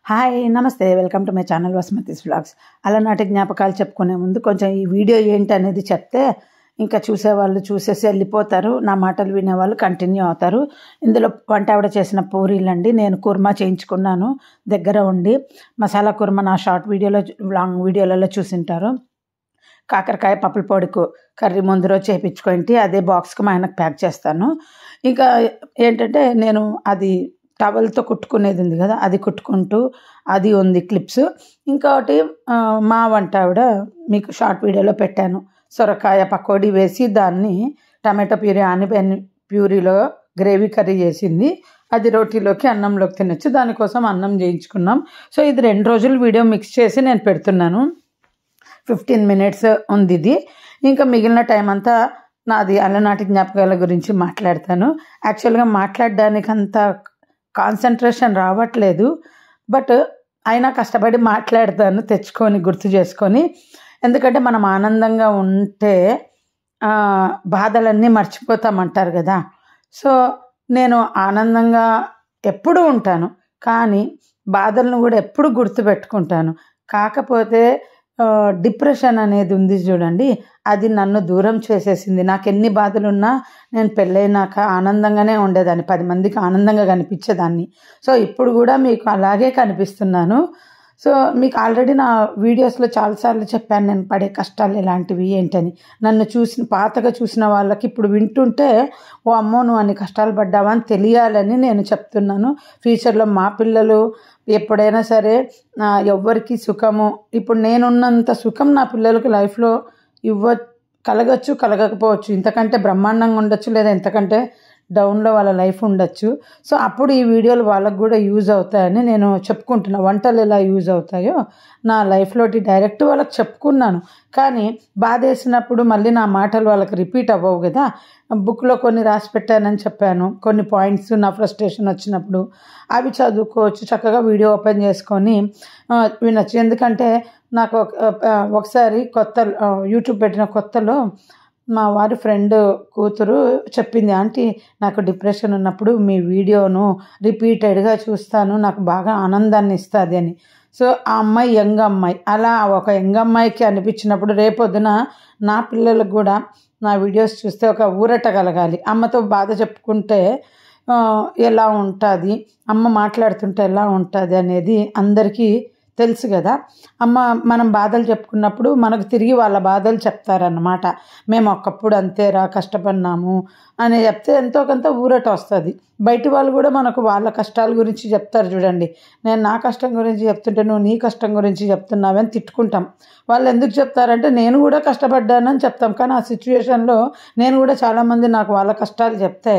Hi నమస్తే welcome to my channel Vasumathi's vlogs. అలనాటి జ్ఞాపకాలు చెప్పుకునే ముందు కొంచెం ఈ వీడియో ఏంటి అనేది చెప్తే ఇంకా చూసేవాళ్ళు చూసేసి వెళ్ళిపోతారు, నా మాటలు వినేవాళ్ళు కంటిన్యూ అవుతారు. ఇందులో వంట ఆవిడ చేసిన పూరీలండి. నేను కుర్మా చేయించుకున్నాను దగ్గర ఉండి. మసాలా కుర్మా నా షార్ట్ వీడియోలో లాంగ్ వీడియోలలో చూసింటారు. కాకరకాయ పప్పుల పొడికు కర్రీ ముందు రోజు చేయించుకొని అదే బాక్స్కి మా ఆయనకు ప్యాక్ చేస్తాను. ఇంకా ఏంటంటే నేను అది టవల్తో కుట్టుకునేది ఉంది కదా, అది కుట్టుకుంటూ అది ఉంది క్లిప్స్. ఇంకోటి మా వంట ఆవిడ మీకు షార్ట్ వీడియోలో పెట్టాను, సొరకాయ పకోడీ వేసి దాన్ని టమాటో ప్యూరీ ఆనియన్ ప్యూరీలో గ్రేవీ కర్రీ చేసింది. అది రోటీలోకి అన్నంలోకి తినచ్చు. దానికోసం అన్నం చేయించుకున్నాం. సో ఇది 2 రోజులు వీడియో మిక్స్ చేసి నేను పెడుతున్నాను. 15 minutes ఉంది ఇది. ఇంకా మిగిలిన టైం అంతా నాది అలనాటి జ్ఞాపకాల గురించి మాట్లాడతాను. యాక్చువల్గా మాట్లాడడానికి అంత కాన్సన్ట్రేషన్ రావట్లేదు, బట్ అయినా కష్టపడి మాట్లాడతాను, తెచ్చుకొని గుర్తు చేసుకొని. ఎందుకంటే మనం ఆనందంగా ఉంటే బాధలన్నీ మర్చిపోతామంటారు కదా. సో నేను ఆనందంగా ఎప్పుడూ ఉంటాను, కానీ బాధలను కూడా ఎప్పుడు గుర్తుపెట్టుకుంటాను. కాకపోతే డిప్రెషన్ అనేది ఉంది చూడండి, అది నన్ను దూరం చేసేసింది. నాకు ఎన్ని బాధలున్నా నేను పెళ్ళైనాక ఆనందంగానే ఉండేదాన్ని, 10 మందికి ఆనందంగా కనిపించేదాన్ని. సో ఇప్పుడు కూడా మీకు అలాగే కనిపిస్తున్నాను. సో మీకు ఆల్రెడీ నా వీడియోస్లో చాలాసార్లు చెప్పాను నేను పడే కష్టాలు ఎలాంటివి ఏంటని. నన్ను పాతగా చూసిన వాళ్ళకి ఇప్పుడు వింటుంటే ఓ అమ్మో నువ్వు అన్ని కష్టాలు పడ్డావా అని తెలియాలని నేను చెప్తున్నాను. ఫ్యూచర్లో మా పిల్లలు ఎప్పుడైనా సరే ఎవ్వరికి సుఖము, ఇప్పుడు నేనున్నంత సుఖం నా పిల్లలకి లైఫ్లో కలగచ్చు కలగకపోవచ్చు, ఇంతకంటే బ్రహ్మాండంగా ఉండొచ్చు, లేదా ఇంతకంటే డౌన్లో వాళ్ళ లైఫ్ ఉండొచ్చు. సో అప్పుడు ఈ వీడియోలు వాళ్ళకు కూడా యూజ్ అవుతాయని నేను చెప్పుకుంటున్నా. వంటలు ఎలా యూజ్ అవుతాయో నా లైఫ్లోటి డైరెక్ట్ వాళ్ళకి చెప్పుకున్నాను. కానీ బాధ వేసినప్పుడు మళ్ళీ నా మాటలు వాళ్ళకి రిపీట్ అవ్వవు కదా. బుక్లో కొన్ని రాసి పెట్టానని చెప్పాను, కొన్ని పాయింట్స్ నా ఫ్రస్ట్రేషన్ వచ్చినప్పుడు అవి చదువుకోవచ్చు, చక్కగా వీడియో ఓపెన్ చేసుకొని వినొచ్చు. ఎందుకంటే నాకు ఒకసారి యూట్యూబ్ పెట్టిన కొత్తలో మా వారి ఫ్రెండ్ కూతురు చెప్పింది, ఆంటీ నాకు డిప్రెషన్ ఉన్నప్పుడు మీ వీడియోను రిపీటెడ్గా చూస్తాను, నాకు బాగా ఆనందాన్ని ఇస్తుంది అని. సో ఆ అమ్మాయి యంగ్ అమ్మాయి, అలా ఒక యంగ్ అమ్మాయికి అనిపించినప్పుడు రేపొద్దున నా పిల్లలకు కూడా నా వీడియోస్ చూస్తే ఒక ఊరట కలగాలి. అమ్మతో బాధ చెప్పుకుంటే ఎలా ఉంటుంది, అమ్మ మాట్లాడుతుంటే ఎలా ఉంటుంది అనేది అందరికీ తెలుసు కదా. మనం బాధలు చెప్పుకున్నప్పుడు మనకు తిరిగి వాళ్ళ బాధలు చెప్తారన్నమాట. మేము ఒకప్పుడు అంతేరా కష్టపడినాము అని చెప్తే ఎంతో కొంత ఊరట వస్తుంది. బయటి వాళ్ళు కూడా మనకు వాళ్ళ కష్టాల గురించి చెప్తారు చూడండి. నేను నా కష్టం గురించి చెప్తుంటే నువ్వు నీ కష్టం గురించి చెప్తున్నావని తిట్టుకుంటాం. వాళ్ళు ఎందుకు చెప్తారంటే నేను కూడా కష్టపడ్డానని చెప్తాం. కానీ ఆ సిచ్యువేషన్లో నేను కూడా చాలామంది నాకు వాళ్ళ కష్టాలు చెప్తే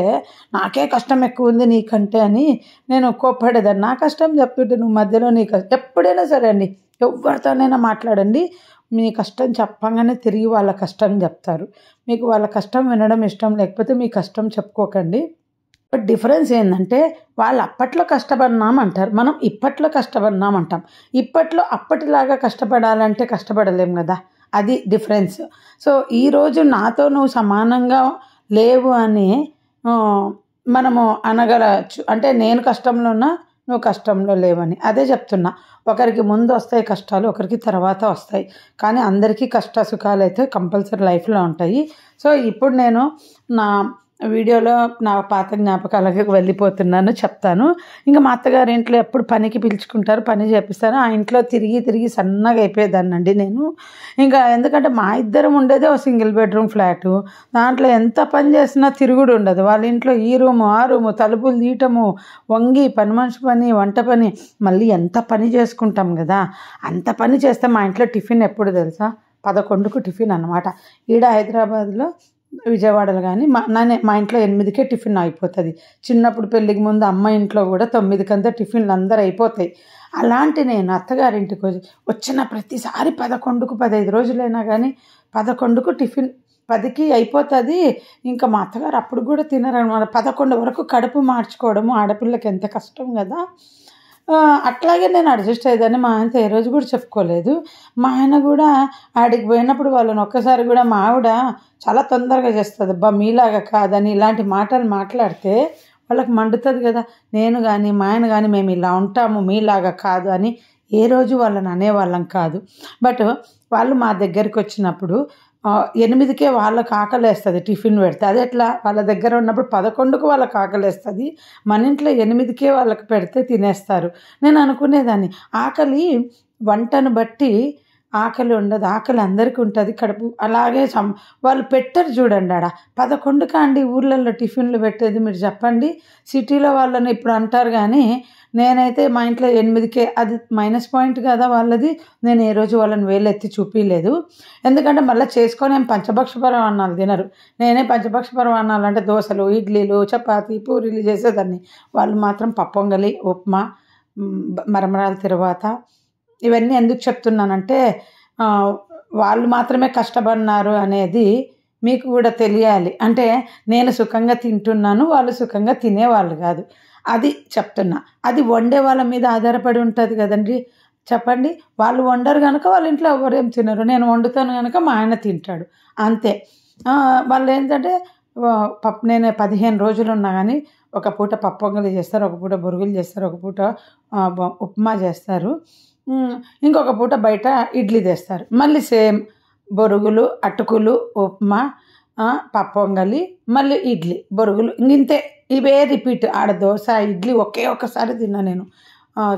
నాకే కష్టం ఎక్కువ ఉంది నీకంటే అని నేను కోప్పడేదాన్ని. నా కష్టం చెప్తుంటే నువ్వు మధ్యలో నీ ఎప్పుడైనా సరే అండి, ఎవరితోనైనా మాట్లాడండి, మీ కష్టం చెప్పంగానే తిరిగి వాళ్ళ కష్టం చెప్తారు. మీకు వాళ్ళ కష్టం వినడం ఇష్టం లేకపోతే మీ కష్టం చెప్పుకోకండి. బట్ డిఫరెన్స్ ఏంటంటే వాళ్ళు అప్పట్లో కష్టపడినాం అంటారు, మనం ఇప్పట్లో కష్టపడినాం అంటాం. ఇప్పట్లో అప్పటిలాగా కష్టపడాలంటే కష్టపడలేం కదా, అది డిఫరెన్స్. సో ఈరోజు నాతో నువ్వు సమానంగా లేవు అని మనము అనగలచ్చు. అంటే నేను కష్టంలో ఉన్నా నువ్వు కష్టంలో లేవని అదే చెప్తున్నా. ఒకరికి ముందు వస్తాయి కష్టాలు, ఒకరికి తర్వాత వస్తాయి, కానీ అందరికీ కష్ట సుఖాలు అయితే కంపల్సరీ లైఫ్లో ఉంటాయి. సో ఇప్పుడు నేను నా వీడియోలో నా పాత జ్ఞాపకాలకి వెళ్ళిపోతున్నాను, చెప్తాను. ఇంకా మా అత్తగారి ఇంట్లో ఎప్పుడు పనికి పిలుచుకుంటారు, పని చేపిస్తారు. ఆ ఇంట్లో తిరిగి తిరిగి సన్నగా అయిపోయేదాన్నండి నేను. ఇంకా ఎందుకంటే మా ఇద్దరం ఉండేదే ఒక సింగిల్ బెడ్రూమ్ ఫ్లాటు, దాంట్లో ఎంత పని చేసినా తిరుగుడు ఉండదు. వాళ్ళ ఇంట్లో ఈ రూము ఆ రూము, తలుపులు తీయటము, వంగి పని మనిషి పని, వంట పని, మళ్ళీ ఎంత పని చేసుకుంటాం కదా. అంత పని చేస్తే మా ఇంట్లో టిఫిన్ ఎప్పుడు తెలుసా, 11కు టిఫిన్ అన్నమాట. ఈడ హైదరాబాద్లో విజయవాడలో కానీ మా ఇంట్లో 8కే టిఫిన్ అయిపోతుంది. చిన్నప్పుడు పెళ్ళికి ముందు అమ్మ ఇంట్లో కూడా 9కంతా టిఫిన్లు అందరూ అయిపోతాయి. అలాంటి నేను అత్తగారింటికి వచ్చిన ప్రతిసారి 11కు 15 రోజులైనా కానీ 11కు టిఫిన్ 10కి అయిపోతుంది. ఇంకా మా అత్తగారు అప్పుడు కూడా తినరనమాట. 11 వరకు కడుపు మార్చుకోవడము ఆడపిల్లకి ఎంత కష్టం కదా. అట్లాగే నేను అడ్జస్ట్ అయ్యేదాన్ని. మా ఆయనతో ఏ రోజు కూడా చెప్పుకోలేదు. మా ఆయన కూడా ఆడికి పోయినప్పుడు వాళ్ళని ఒక్కసారి కూడా మా ఆవిడ చాలా తొందరగా చేస్తుంది, అబ్బా మీలాగా కాదని ఇలాంటి మాటలు మాట్లాడితే వాళ్ళకి మండుతుంది కదా. నేను కానీ మా ఆయన కానీ మేము ఇలా ఉంటాము మీలాగా కాదు అని ఏ రోజు వాళ్ళని అనేవాళ్ళం కాదు. బట్ వాళ్ళు మా దగ్గరికి వచ్చినప్పుడు 8కే వాళ్ళకి ఆకలేస్తుంది టిఫిన్ పెడితే. అది ఎట్లా? వాళ్ళ దగ్గర ఉన్నప్పుడు 11కు వాళ్ళకి ఆకలేస్తుంది, మన ఇంట్లో 8కే వాళ్ళకి పెడితే తినేస్తారు. నేను అనుకునేదాన్ని ఆకలి వంటను బట్టి ఆకలి ఉండదు, ఆకలి అందరికీ ఉంటుంది, కడుపు అలాగే వాళ్ళు పెట్టరు చూడండి. 11కా అండి ఊర్లలో టిఫిన్లు పెట్టేది? మీరు చెప్పండి. సిటీలో వాళ్ళని ఇప్పుడు అంటారు కానీ నేనైతే మా ఇంట్లో 8కే. అది మైనస్ పాయింట్ కదా వాళ్ళది. నేను ఏ రోజు వాళ్ళని వేలెత్తి చూపించలేదు. ఎందుకంటే మళ్ళీ చేసుకొని ఏం పంచభక్ష పరమాన్నాలు తినరు. నేనే పంచభక్ష పరమాన్నాలు అంటే దోశలు, ఇడ్లీలు, చపాతీ, పూరీలు చేసేదాన్ని. వాళ్ళు మాత్రం పప్పొంగలి, ఉప్మా, మరమరాల తర్వాత. ఇవన్నీ ఎందుకు చెప్తున్నానంటే వాళ్ళు మాత్రమే కష్టపడినారు అనేది మీకు కూడా తెలియాలి. అంటే నేను సుఖంగా తింటున్నాను, వాళ్ళు సుఖంగా తినేవాళ్ళు కాదు, అది చెప్తున్నా. అది వండే వాళ్ళ మీద ఆధారపడి ఉంటుంది కదండి. చెప్పండి, వాళ్ళు వండరు కనుక వాళ్ళ ఇంట్లో ఎవరేం తినరు, నేను వండుతాను కనుక మా ఆయన తింటాడు, అంతే. వాళ్ళు ఏంటంటే నేను 15 రోజులు ఉన్నా కానీ ఒక పూట పప్పొంగలి చేస్తారు, ఒక పూట బొరుగులు చేస్తారు, ఒక పూట ఉప్మా చేస్తారు, ఇంకొక పూట బయట ఇడ్లీ తెస్తారు. మళ్ళీ సేమ్ బొరుగులు, అటుకులు, ఉప్మా, పప్పొంగలి, మళ్ళీ ఇడ్లీ, బొరుగులు, ఇంతే. ఇవే రిపీట్. ఆడ దోశ, ఇడ్లీ ఒకే ఒక్కసారి తిన్నా నేను.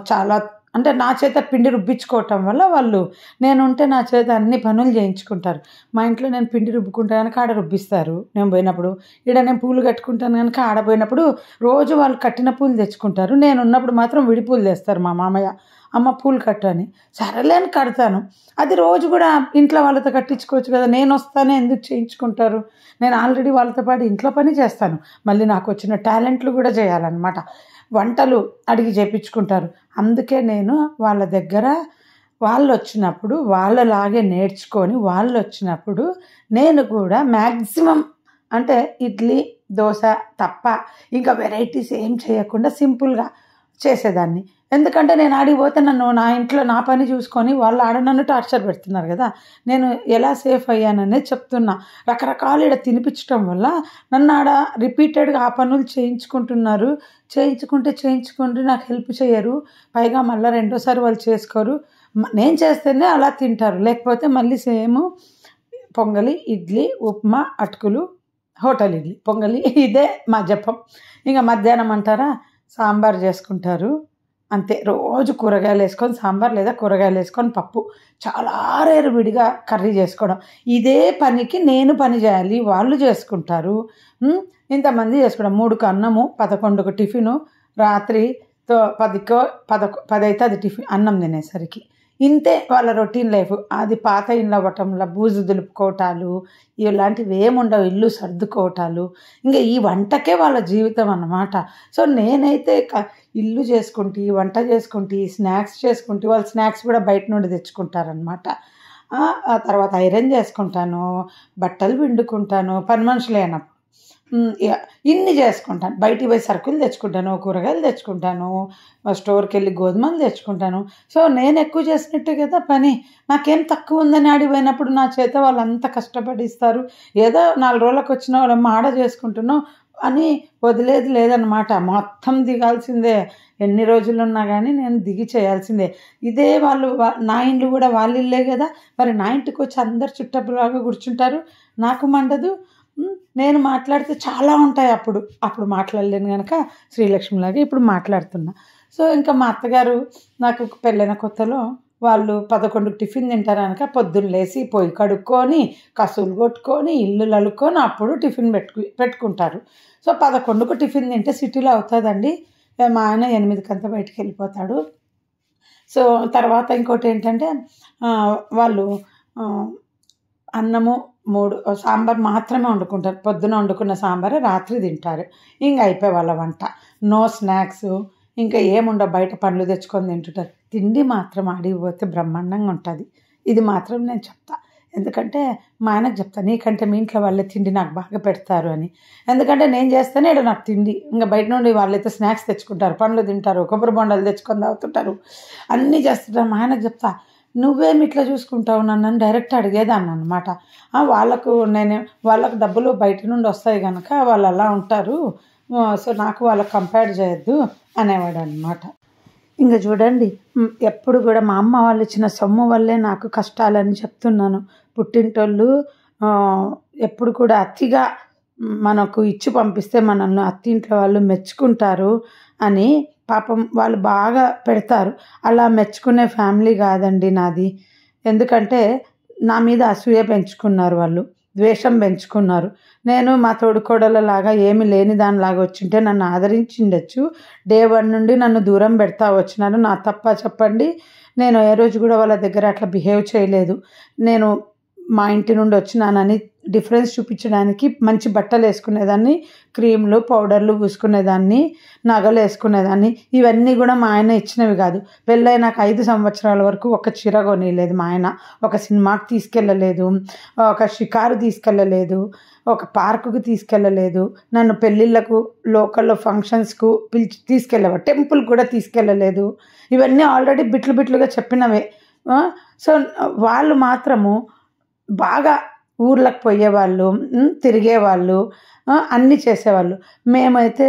చాలా అంటే నా చేత పిండి రుబ్బించుకోవటం వల్ల వాళ్ళు, నేను ఉంటే నా చేత అన్ని పనులు చేయించుకుంటారు. మా ఇంట్లో నేను పిండి రుబ్బుకుంటా కనుక ఆడ రుబ్బిస్తారు నేను పోయినప్పుడు. ఈడ నేను పూలు కట్టుకుంటాను కనుక ఆడ పోయినప్పుడు రోజు వాళ్ళు కట్టిన పూలు తెచ్చుకుంటారు. నేను ఉన్నప్పుడు మాత్రం విడి పూలు తెస్తారు మా మామయ్య. అమ్మ పూలు కట్టు అని. సరేలే అని కడతాను. అది రోజు కూడా ఇంట్లో వాళ్ళతో కట్టించుకోవచ్చు కదా, నేను వస్తానే ఎందుకు చేయించుకుంటారు? నేను ఆల్రెడీ వాళ్ళతో పాటు ఇంట్లో పని చేస్తాను, మళ్ళీ నాకు వచ్చిన టాలెంట్లు కూడా చేయాలన్నమాట. వంటలు అడిగి చేయించుకుంటారు. అందుకే నేను వాళ్ళ దగ్గర వాళ్ళు వచ్చినప్పుడు వాళ్ళలాగే నేర్చుకొని, వాళ్ళు వచ్చినప్పుడు నేను కూడా మ్యాక్సిమం అంటే ఇడ్లీ, దోశ తప్ప ఇంకా వెరైటీస్ ఏం చేయకుండా సింపుల్గా చేసేదాన్ని. ఎందుకంటే నేను ఆడిపోతే నన్ను నా ఇంట్లో నా పని చూసుకొని వాళ్ళు ఆడ నన్ను టార్చర్ పెడుతున్నారు కదా. నేను ఎలా సేఫ్ అయ్యాననే చెప్తున్నా. రకరకాలు ఇక్కడ తినిపించడం వల్ల నన్ను ఆడ రిపీటెడ్గా ఆ పనులు చేయించుకుంటున్నారు. చేయించుకుంటే నాకు హెల్ప్ చేయరు. పైగా మళ్ళీ రెండోసారి వాళ్ళు చేసుకోరు. నేను చేస్తేనే అలా తింటారు, లేకపోతే మళ్ళీ సేమ్ పొంగలి, ఇడ్లీ, ఉప్మా, అటుకులు, హోటల్ ఇడ్లీ, పొంగలి, ఇదే మా జపం. ఇంకా మధ్యాహ్నం అంటారా సాంబార్ చేసుకుంటారు, అంతే. రోజు కూరగాయలు వేసుకొని సాంబార్ లేదా కూరగాయలు వేసుకొని పప్పు, చాలా రేరు విడిగా కర్రీ చేసుకోవడం. ఇదే పనికి నేను పని చేయాలి, వాళ్ళు చేసుకుంటారు. ఇంతమంది చేసుకోవడం. 3కు అన్నము, 11కు టిఫిను, రాత్రి 10 అయితే అది టిఫిన్ అన్నం తినేసరికి. ఇంతే వాళ్ళ రొటీన్ లైఫ్. అది పాత ఇల్లు అవ్వటంలో బూజు దులుపుకోవటాలు ఇలాంటివి ఏముండవు, ఇల్లు సర్దుకోవటాలు, ఇంకా ఈ వంటకే వాళ్ళ జీవితం అన్నమాట. సో నేనైతే ఇల్లు చేసుకుంటే, వంట చేసుకుంటే, స్నాక్స్ చేసుకుంటే, వాళ్ళు స్నాక్స్ కూడా బయట నుండి తెచ్చుకుంటారనమాట. ఆ తర్వాత ఐరన్ చేసుకుంటాను, బట్టలు పిండుకుంటాను, పని మనుషులు అయినప్పుడు ఇన్ని చేసుకుంటాను. బయటికి పోయి సరుకులు తెచ్చుకుంటాను, కూరగాయలు తెచ్చుకుంటాను, స్టోర్కి వెళ్ళి గోధుమలు తెచ్చుకుంటాను. సో నేను ఎక్కువ చేసినట్టే కదా పని. నాకేం తక్కువ ఉందని ఆడిపోయినప్పుడు నా చేత వాళ్ళు అంత కష్టపడిస్తారు. ఏదో 4 రోజులకు వచ్చిన వాళ్ళు మాడ చేసుకుంటున్నాం అని వదిలేది లేదనమాట. మొత్తం దిగాల్సిందే. ఎన్ని రోజులు ఉన్నా కానీ నేను దిగి చేయాల్సిందే. ఇదే వాళ్ళు నా ఇండ్లు కూడా వాళ్ళ ఇల్లే కదా, మరి నా ఇంటికి వచ్చి అందరు చుట్టపులాగా కూర్చుంటారు, నాకు మండదు. నేను మాట్లాడితే చాలా ఉంటాయి. అప్పుడు మాట్లాడలేను కనుక శ్రీలక్ష్మిలాగా ఇప్పుడు మాట్లాడుతున్నా. సో ఇంకా మా అత్తగారు నాకు పెళ్ళైన కొత్తలో వాళ్ళు 11కు టిఫిన్ తింటారు కనుక పొద్దున్న లేసి పొయ్యి కడుక్కొని, కసులు కొట్టుకొని, ఇల్లు లలుక్కొని అప్పుడు టిఫిన్ పెట్టుకుంటారు. సో 11కు టిఫిన్ తింటే సిటీలో అవుతుందండి. మా ఆయన 8కంతా బయటికి వెళ్ళిపోతాడు. సో తర్వాత ఇంకోటి ఏంటంటే వాళ్ళు అన్నము 3 సాంబార్ మాత్రమే వండుకుంటారు. పొద్దున వండుకున్న సాంబారే రాత్రి తింటారు. ఇంక అయిపోయి వాళ్ళ వంట. నో స్నాక్స్, ఇంకా ఏముండవు, బయట పండ్లు తెచ్చుకొని తింటుంటారు. తిండి మాత్రం ఆడిపోతే బ్రహ్మాండంగా ఉంటుంది. ఇది మాత్రం నేను చెప్తా. ఎందుకంటే మా ఆయనకు చెప్తా, నీకంటే మీ ఇంట్లో వాళ్ళే తిండి నాకు బాగా పెడతారు అని. ఎందుకంటే నేను చేస్తేనే ఇక్కడ నాకు తిండి. ఇంకా బయట నుండి వాళ్ళైతే స్నాక్స్ తెచ్చుకుంటారు, పండ్లు తింటారు, కొబ్బరి బొండాలు తెచ్చుకొని తాగుతుంటారు, అన్నీ చేస్తుంటారు. మా ఆయనకు చెప్తా, నువ్వేమి ఇట్లా చూసుకుంటావు నన్ను డైరెక్ట్ అడిగేదాన్ని అనమాట. వాళ్ళకు డబ్బులు బయట నుండి వస్తాయి కనుక వాళ్ళు అలా ఉంటారు, సో నాకు వాళ్ళకి కంపేర్ చేయొద్దు అనేవాడు అనమాట. ఇంకా చూడండి, ఎప్పుడు కూడా మా అమ్మ వాళ్ళు ఇచ్చిన సొమ్ము వల్లే నాకు కష్టాలని చెప్తున్నాను. పుట్టింటోళ్ళు ఎప్పుడు కూడా అతిగా మనకు ఇచ్చి పంపిస్తే మనల్ని అత్తింట్లో వాళ్ళు మెచ్చుకుంటారు అని పాపం వాళ్ళు బాగా పెడతారు. అలా మెచ్చుకునే ఫ్యామిలీ కాదండి నాది. ఎందుకంటే నా మీద అసూయ పెంచుకున్నారు వాళ్ళు, ద్వేషం పెంచుకున్నారు. నేను మా తోడుకోడలలాగా ఏమి లేని దానిలాగా వచ్చింటే నన్ను ఆదరించిండొచ్చు. డే 1 నుండి నన్ను దూరం పెడతా వచ్చినారు. నా తప్ప చెప్పండి? నేను ఏ రోజు కూడా వాళ్ళ దగ్గర అట్లా బిహేవ్ చేయలేదు. నేను మా ఇంటి నుండి వచ్చినానని డిఫరెన్స్ చూపించడానికి మంచి బట్టలు వేసుకునేదాన్ని, క్రీమ్లు పౌడర్లు పూసుకునేదాన్ని, నగలు వేసుకునేదాన్ని. ఇవన్నీ కూడా మా ఆయన ఇచ్చినవి కాదు. పెళ్ళైనాక 5 సంవత్సరాల వరకు ఒక చీర కొనిలేదు మా ఆయన. ఒక సినిమాకి తీసుకెళ్ళలేదు, ఒక షికారు తీసుకెళ్ళలేదు, ఒక పార్కుకు తీసుకెళ్ళలేదు, నన్ను పెళ్ళిళ్ళకు లోకల్లో ఫంక్షన్స్కు తీసుకెళ్ళేవాడు, టెంపుల్ కూడా తీసుకెళ్ళలేదు. ఇవన్నీ ఆల్రెడీ బిట్లు బిట్లుగా చెప్పినవే. సో వాళ్ళు మాత్రము బాగా ఊర్లకు పోయేవాళ్ళు, తిరిగేవాళ్ళు, అన్నీ చేసేవాళ్ళు. మేమైతే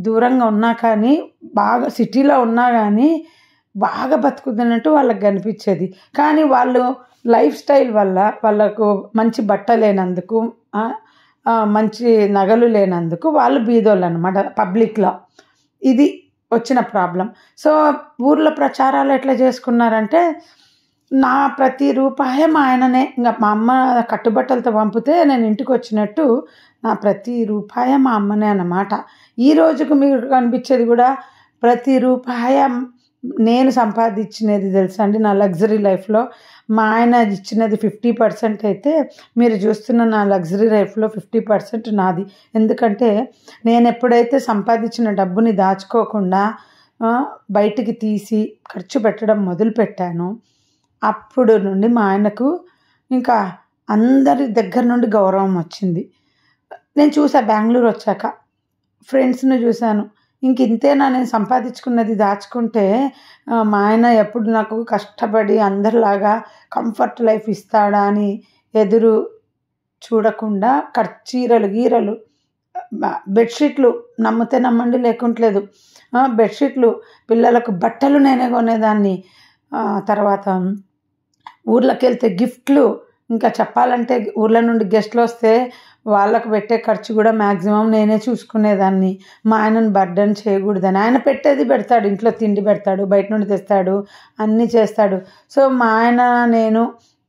దూరంగా ఉన్నా కానీ, బాగా సిటీలో ఉన్నా కానీ బాగా బతుకుతున్నట్టు వాళ్ళకి కనిపించేది. కానీ వాళ్ళు లైఫ్ స్టైల్ వల్ల వాళ్ళకు మంచి బట్ట లేనందుకు, మంచి నగలు లేనందుకు వాళ్ళు బీదోళ్ళు అనమాట పబ్లిక్లో. ఇది వచ్చిన ప్రాబ్లం. సో ఊర్లో ప్రచారాలు ఎట్లా చేసుకున్నారంటే, నా ప్రతి రూపాయి మా ఆయననే. ఇంకా మా అమ్మ కట్టుబట్టలతో పంపితే నేను ఇంటికి వచ్చినట్టు నా ప్రతి రూపాయి మా అమ్మనే అన్నమాట. ఈ రోజుకు మీకు కనిపించేది కూడా ప్రతి రూపాయి నేను సంపాదించినది తెలుసా అండి. నా లగ్జరీ లైఫ్లో మా ఆయన ఇచ్చినది 50% అయితే, మీరు చూస్తున్న నా లగ్జరీ లైఫ్లో 50% నాది. ఎందుకంటే నేను ఎప్పుడైతే సంపాదించిన డబ్బుని దాచుకోకుండా బయటికి తీసి ఖర్చు పెట్టడం మొదలుపెట్టానో అప్పుడు నుండి మా ఆయనకు ఇంకా అందరి దగ్గర నుండి గౌరవం వచ్చింది. నేను చూసా బెంగళూరు వచ్చాక, ఫ్రెండ్స్ని చూశాను. ఇంక ఇంతేనా నేను సంపాదించుకున్నది దాచుకుంటే, మా ఆయన ఎప్పుడు నాకు కష్టపడి అందరిలాగా కంఫర్ట్ లైఫ్ ఇస్తాడా అని ఎదురు చూడకుండా చీరలు గీరలు, బెడ్షీట్లు నమ్మితే నమ్మండి లేకుంటలేదు, బెడ్షీట్లు, పిల్లలకు బట్టలు నేనే కొనేదాన్ని. తర్వాత ఊర్లోకి వెళ్తే గిఫ్ట్లు, ఇంకా చెప్పాలంటే ఊర్ల నుండి గెస్ట్లు వస్తే వాళ్ళకు పెట్టే ఖర్చు కూడా మ్యాక్సిమం నేనే చూసుకునేదాన్ని. మా ఆయనను బర్డన్ చేయకూడదని. ఆయన పెట్టేది పెడతాడు, ఇంట్లో తిండి పెడతాడు, బయట నుండి తెస్తాడు, అన్నీ చేస్తాడు. సో మా ఆయన నేను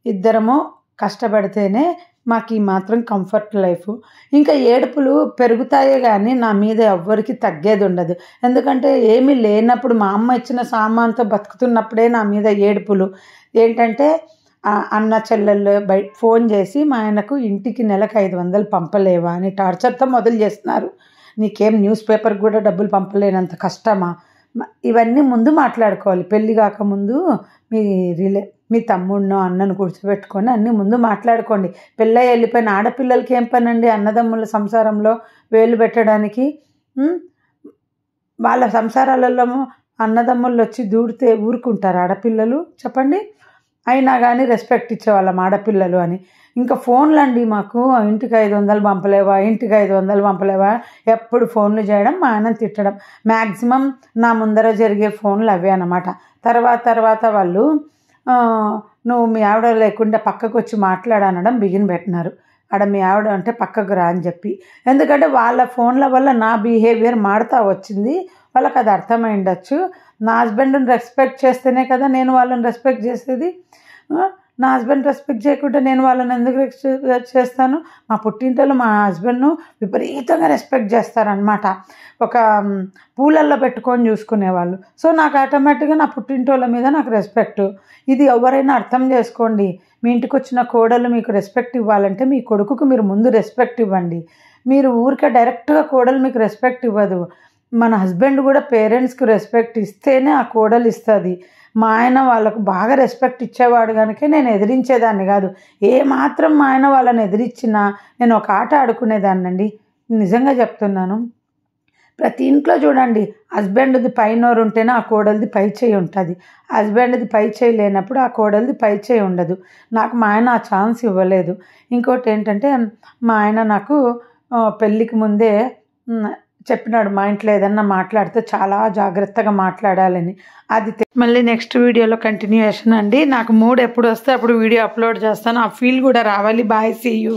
ఇద్దరము కష్టపడితేనే మాకు ఈ మాత్రం కంఫర్ట్ లైఫ్. ఇంకా ఏడుపులు పెరుగుతాయే కానీ నా మీద ఎవ్వరికి తగ్గేది ఉండదు. ఎందుకంటే ఏమీ లేనప్పుడు మా అమ్మ ఇచ్చిన సామాన్తో బతుకుతున్నప్పుడే నా మీద ఏడుపులు. ఏంటంటే అన్న చెల్లెళ్ళు ఫోన్ చేసి మా ఆయనకు ఇంటికి నెలకు 500 పంపలేవా అని టార్చర్తో మొదలు చేస్తున్నారు. నీకేం న్యూస్ పేపర్ కూడా డబ్బులు పంపలేనంత కష్టమా? ఇవన్నీ ముందు మాట్లాడుకోవాలి. పెళ్ళి కాకముందు మీ తమ్ముడినో అన్నను కూర్చోబెట్టుకొని అన్నీ ముందు మాట్లాడుకోండి. పెళ్ళై వెళ్ళిపోయిన ఆడపిల్లలకి ఏం పని అండి అన్నదమ్ముల సంసారంలో వేలు పెట్టడానికి? వాళ్ళ సంసారాలలో అన్నదమ్ముళ్ళు వచ్చి దూడితే ఊరుకుంటారు ఆడపిల్లలు? చెప్పండి. అయినా కానీ రెస్పెక్ట్ ఇచ్చేవాళ్ళం ఆడపిల్లలు అని. ఇంకా ఫోన్లు అండి మాకు. ఇంటికి 500 పంపలేవా, ఇంటికి 500 పంపలేవా, ఎప్పుడు ఫోన్లు చేయడం, మా ఆయన తిట్టడం. మ్యాక్సిమం నా ముందర జరిగే ఫోన్లు అవే అన్నమాట. తర్వాత వాళ్ళు నువ్వు మీ ఆవిడ లేకుండా పక్కకు వచ్చి మాట్లాడనడం బిగిన్ పెట్టినారు. ఆడ మీ ఆవిడ అంటే పక్కకు రా అని చెప్పి. ఎందుకంటే వాళ్ళ ఫోన్ల వల్ల నా బిహేవియర్ మారుతూ వచ్చింది. వాళ్ళకి అది అర్థమైండొచ్చు. నా హస్బెండ్ని రెస్పెక్ట్ చేస్తేనే కదా నేను వాళ్ళని రెస్పెక్ట్ చేసేది. నా హస్బెండ్ రెస్పెక్ట్ చేయకుంటే నేను వాళ్ళని ఎందుకు రెస్పెక్ట్ చేస్తాను? మా పుట్టింటోళ్ళు మా హస్బెండ్ను విపరీతంగా రెస్పెక్ట్ చేస్తారనమాట. ఒక పూలల్లో పెట్టుకొని చూసుకునేవాళ్ళు. సో నాకు ఆటోమేటిక్గా నా పుట్టింటోళ్ళ మీద నాకు రెస్పెక్ట్. ఇది ఎవరైనా అర్థం చేసుకోండి. మీ ఇంటికి వచ్చిన కోడలు మీకు రెస్పెక్ట్ ఇవ్వాలంటే మీ కొడుకుకు మీరు ముందు రెస్పెక్ట్ ఇవ్వండి. మీరు ఊరికే డైరెక్ట్గా కోడలు మీకు రెస్పెక్ట్ ఇవ్వదు. మన హస్బెండ్ కూడా పేరెంట్స్కి రెస్పెక్ట్ ఇస్తేనే ఆ కోడలు ఇస్తుంది. మా ఆయన వాళ్ళకు బాగా రెస్పెక్ట్ ఇచ్చేవాడు కనుక నేను ఎదిరించేదాన్ని కాదు. ఏమాత్రం మా ఆయన వాళ్ళని ఎదిరించినా నేను ఒక ఆట ఆడుకునేదాన్నండి. నిజంగా చెప్తున్నాను. ప్రతి ఇంట్లో చూడండి, హస్బెండ్ది పై నోరు ఉంటేనే ఆ కోడలిది పై చేయి ఉంటుంది. హస్బెండ్ది పై చేయి లేనప్పుడు ఆ కోడలిది పై చేయి ఉండదు. నాకు మా ఆయన ఆ ఛాన్స్ ఇవ్వలేదు. ఇంకోటి ఏంటంటే మా ఆయన నాకు పెళ్ళికి ముందే చెప్పినాడు మా ఇంట్లో ఏదన్నా మాట్లాడితే చాలా జాగ్రత్తగా మాట్లాడాలని. అది మళ్ళీ నెక్స్ట్ వీడియోలో కంటిన్యూయేషన్ అండి. నాకు మూడ్ ఎప్పుడు వస్తే అప్పుడు వీడియో అప్లోడ్ చేస్తాను. ఆ ఫీల్ కూడా రావాలి. Bye, see you.